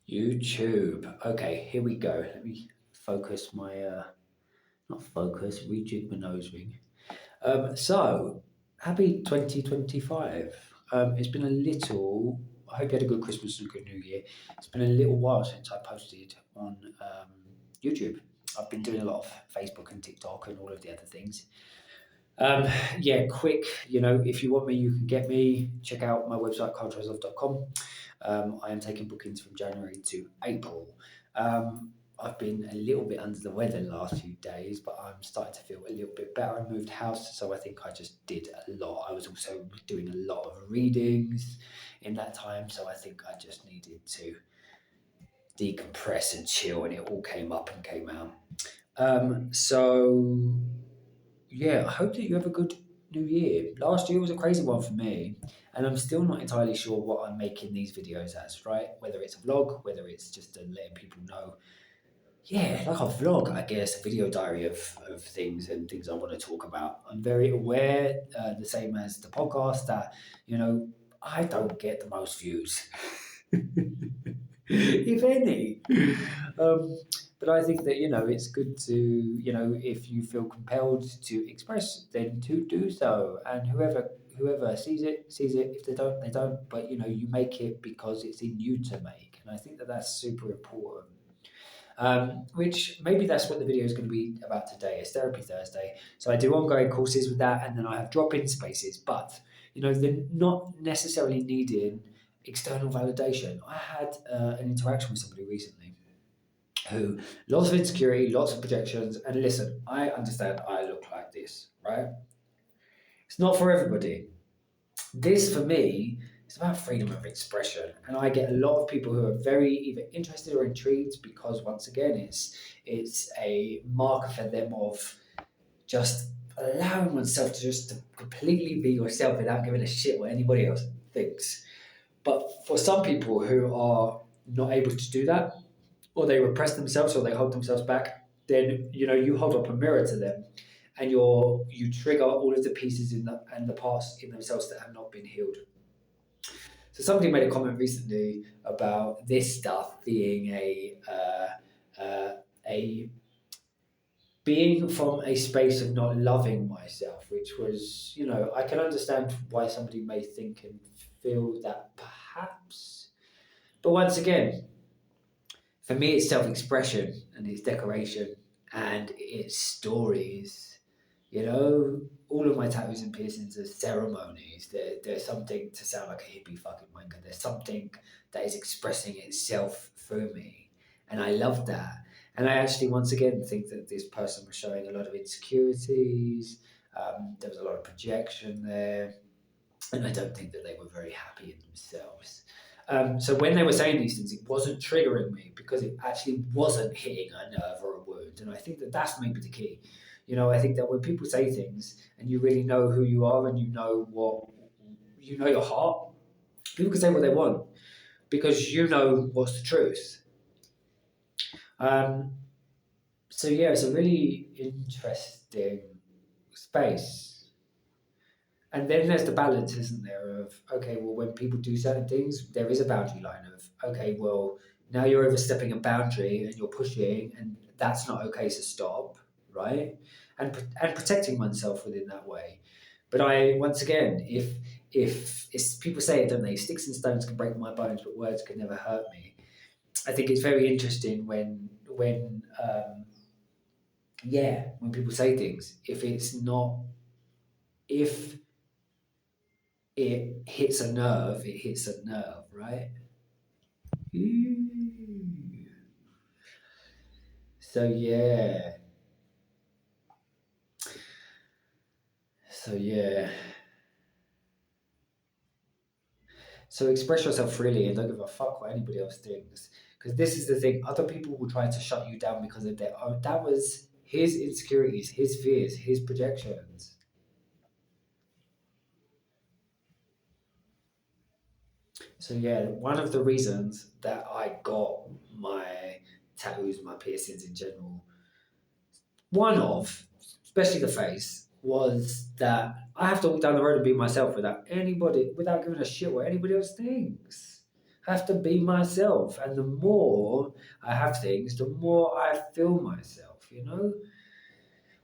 YouTube. Okay, here we go. Let me focus my, not focus, rejig my nose ring. Happy 2025. It's been a little, I hope you had a good Christmas and a good New Year. It's been a little while since I posted on YouTube. I've been doing a lot of Facebook and TikTok and all of the other things. Um, yeah, quick, if you want me, you can get me. Check out my website, carltreslov.com. I am taking bookings from January to April. I've been a little bit under the weather the last few days, but I'm starting to feel a little bit better. I moved house, so I think I just did a lot. I was also doing a lot of readings in that time, so I think I just needed to decompress and chill, and it all came up and came out. So yeah, I hope that you have a good new year. Last year was a crazy one for me, and I'm still not entirely sure what I'm making these videos as, right? Whether it's a vlog, whether it's just letting people know. Yeah, like a vlog, I guess, a video diary of things and things I want to talk about. I'm very aware, the same as the podcast, that, I don't get the most views, if any. Um, but I think that it's good to if you feel compelled to express, then to do so. And whoever sees it. If they don't, they don't. But you make it because it's in you to make, and I think that that's super important. Which maybe that's what the video is going to be about today. Is Therapy Thursday. So I do ongoing courses with that, and then I have drop-in spaces. But they're not necessarily needing external validation. I had an interaction with somebody recently who lots of insecurity, lots of projections, and listen, I understand I look like this, right? It's not for everybody. This for me is about freedom of expression, and I get a lot of people who are very either interested or intrigued because once again, it's a marker for them of just allowing oneself to just to completely be yourself without giving a shit what anybody else thinks. But for some people who are not able to do that, or they repress themselves, or they hold themselves back, then you hold up a mirror to them, and you trigger all of the pieces in the parts in themselves that have not been healed. So somebody made a comment recently about this stuff being a being from a space of not loving myself, which was, I can understand why somebody may think and feel that perhaps. But once again, for me, it's self-expression and it's decoration and it's stories. All of my tattoos and piercings are ceremonies. There's something to sound like a hippie fucking wanker. There's something that is expressing itself through me, and I love that. And I actually, once again, think that this person was showing a lot of insecurities. There was a lot of projection there, and I don't think that they were very happy in themselves. So when they were saying these things, it wasn't triggering me because it actually wasn't hitting a nerve or a wound. And I think that that's maybe the key. I think that when people say things and you really know who you are and you know your heart, people can say what they want because you know what's the truth. Um, so yeah, it's a really interesting space. And then there's the balance, isn't there? Of okay, well, when people do certain things, there is a boundary line of okay, well, now you're overstepping a boundary and you're pushing, and that's not okay. So stop, right? And protecting oneself within that way. But I once again, if it's, people say it, don't they? Sticks and stones can break my bones, but words can never hurt me. I think it's very interesting when people say things. If it's not if it hits a nerve, it hits a nerve, right? Ooh. So yeah, so yeah. So express yourself freely and don't give a fuck what anybody else thinks. Because this is the thing: other people will try to shut you down because of their own. That was his insecurities, his fears, his projections. So yeah, one of the reasons that I got my tattoos, my piercings in general, one of, especially the face, was that I have to walk down the road and be myself without anybody, without giving a shit what anybody else thinks. I have to be myself. And the more I have things, the more I feel myself,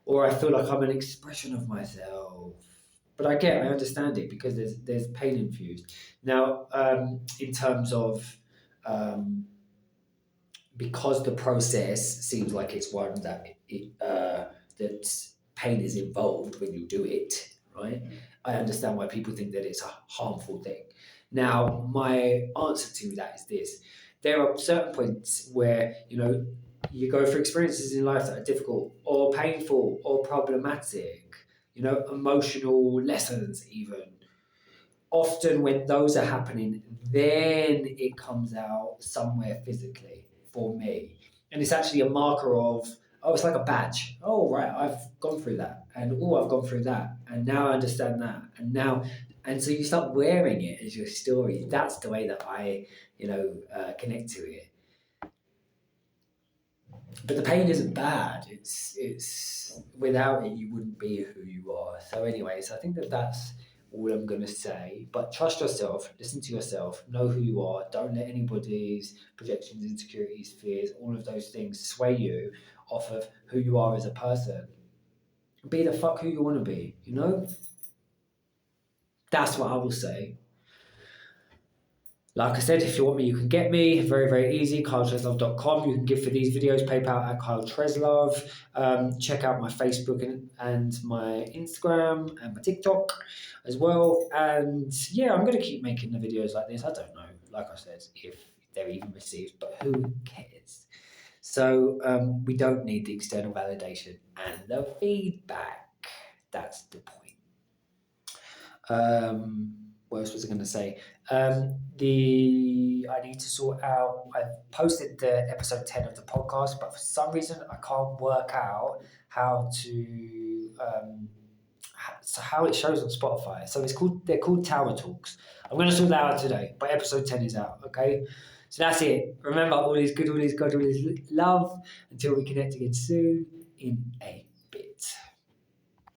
or I feel like I'm an expression of myself. But I understand it because there's pain infused. Now, in terms of um, because the process seems like it's one that pain is involved when you do it, right? I understand why people think that it's a harmful thing. Now, my answer to that is this: there are certain points where you go through experiences in life that are difficult or painful or problematic, emotional lessons even. Often when those are happening, then it comes out somewhere physically for me. And it's actually a marker of, oh, it's like a badge. Oh, right, I've gone through that. And oh, I've gone through that. And now I understand that. And so you start wearing it as your story. That's the way that I, connect to it. But the pain isn't bad. It's without it, you wouldn't be who you are. So, anyways, I think that's all I'm going to say. But trust yourself, listen to yourself, know who you are. Don't let anybody's projections, insecurities, fears, all of those things sway you off of who you are as a person. Be the fuck who you want to be, That's what I will say. Like I said, if you want me, you can get me. Very, very easy. KyleTreslove.com. You can give for these videos. PayPal at Kyle Treslove. Check out my Facebook and my Instagram and my TikTok as well. And yeah, I'm going to keep making the videos like this. I don't know, like I said, if they're even received, but who cares? So we don't need the external validation and the feedback. That's the point. What else was I going to say? I need to sort out. I posted the episode 10 of the podcast, but for some reason I can't work out how to how it shows on Spotify. So they're called Tower Talks. I'm going to sort that out today, but episode 10 is out. Okay, so that's it. Remember, all is good, all is God, all is love. Until we connect again soon. In a